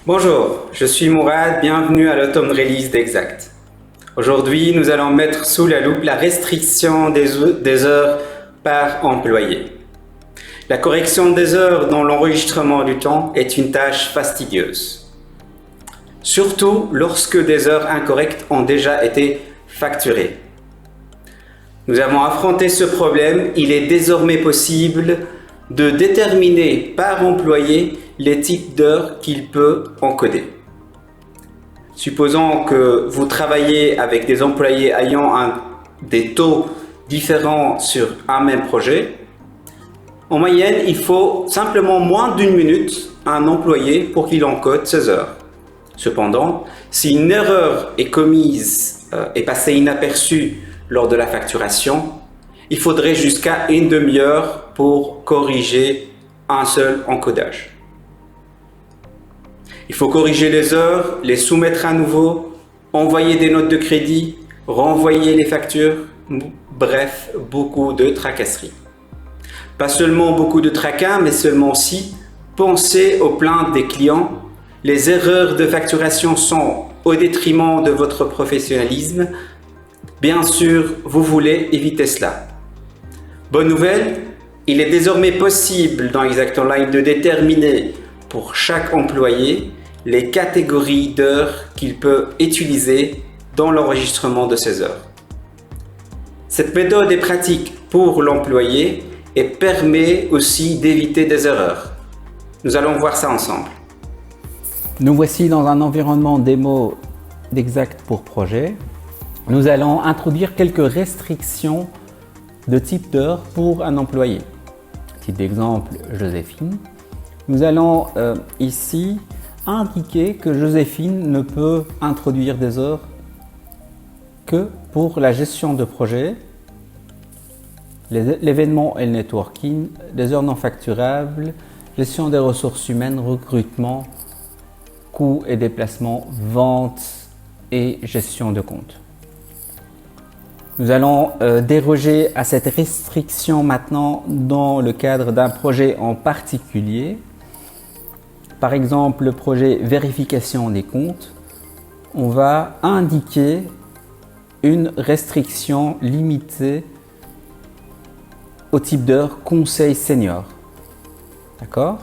Bonjour, je suis Mourad, bienvenue à l'Autumn Release d'Exact. Aujourd'hui, nous allons mettre sous la loupe la restriction des heures par employé. La correction des heures dans l'enregistrement du temps est une tâche fastidieuse. Surtout lorsque des heures incorrectes ont déjà été facturées. Nous avons affronté ce problème, il est désormais possible de déterminer par employé les types d'heures qu'il peut encoder. Supposons que vous travaillez avec des employés ayant des taux différents sur un même projet. En moyenne, il faut simplement moins d'une minute à un employé pour qu'il encode ses heures. Cependant, si une erreur est commise et passée inaperçue lors de la facturation, il faudrait jusqu'à une demi-heure pour corriger un seul encodage. Il faut corriger les heures, les soumettre à nouveau, envoyer des notes de crédit, renvoyer les factures, bref, beaucoup de tracasseries. Pas seulement beaucoup de tracas, mais seulement si, pensez aux plaintes des clients. Les erreurs de facturation sont au détriment de votre professionnalisme. Bien sûr, vous voulez éviter cela. Bonne nouvelle, il est désormais possible dans Exact Online de déterminer pour chaque employé les catégories d'heures qu'il peut utiliser dans l'enregistrement de ses heures. Cette méthode est pratique pour l'employé et permet aussi d'éviter des erreurs. Nous allons voir ça ensemble. Nous voici dans un environnement démo d'Exact pour projet. Nous allons introduire quelques restrictions de type d'heure pour un employé. Titre d'exemple, Joséphine. Nous allons ici indiquer que Joséphine ne peut introduire des heures que pour la gestion de projet, l'événement et le networking, les heures non facturables, gestion des ressources humaines, recrutement, coûts et déplacements, vente et gestion de compte. Nous allons déroger à cette restriction maintenant dans le cadre d'un projet en particulier. Par exemple, le projet vérification des comptes. On va indiquer une restriction limitée au type d'heure conseil senior. D'accord ?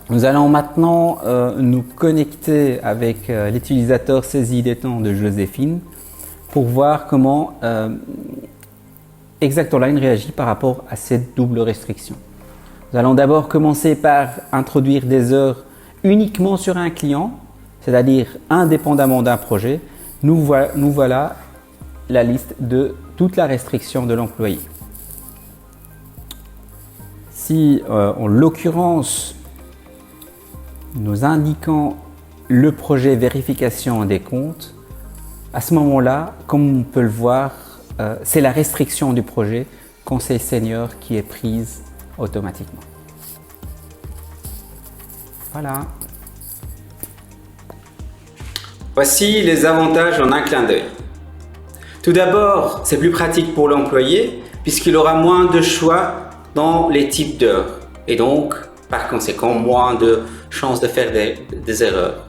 Nous allons maintenant nous connecter avec l'utilisateur saisie des temps de Joséphine pour voir comment Exact Online réagit par rapport à cette double restriction. Nous allons d'abord commencer par introduire des heures uniquement sur un client, c'est-à-dire indépendamment d'un projet. Nous voilà la liste de toute la restriction de l'employé. Si en l'occurrence nous indiquons le projet vérification des comptes, à ce moment-là, comme on peut le voir, c'est la restriction du projet conseil senior qui est prise automatiquement. Voilà. Voici les avantages en un clin d'œil. Tout d'abord, c'est plus pratique pour l'employé puisqu'il aura moins de choix dans les types d'heures et donc, par conséquent, moins de chances de faire des erreurs.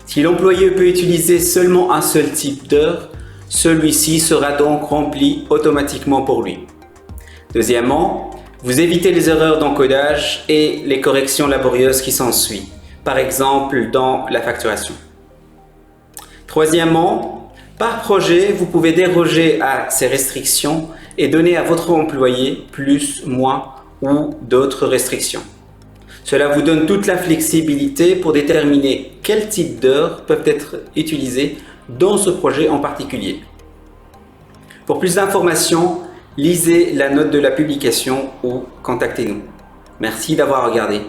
Si l'employé peut utiliser seulement un seul type d'heure, celui-ci sera donc rempli automatiquement pour lui. Deuxièmement, vous évitez les erreurs d'encodage et les corrections laborieuses qui s'ensuivent, par exemple dans la facturation. Troisièmement, par projet, vous pouvez déroger à ces restrictions et donner à votre employé plus, moins ou d'autres restrictions. Cela vous donne toute la flexibilité pour déterminer quels types d'heures peuvent être utilisés dans ce projet en particulier. Pour plus d'informations, lisez la note de la publication ou contactez-nous. Merci d'avoir regardé.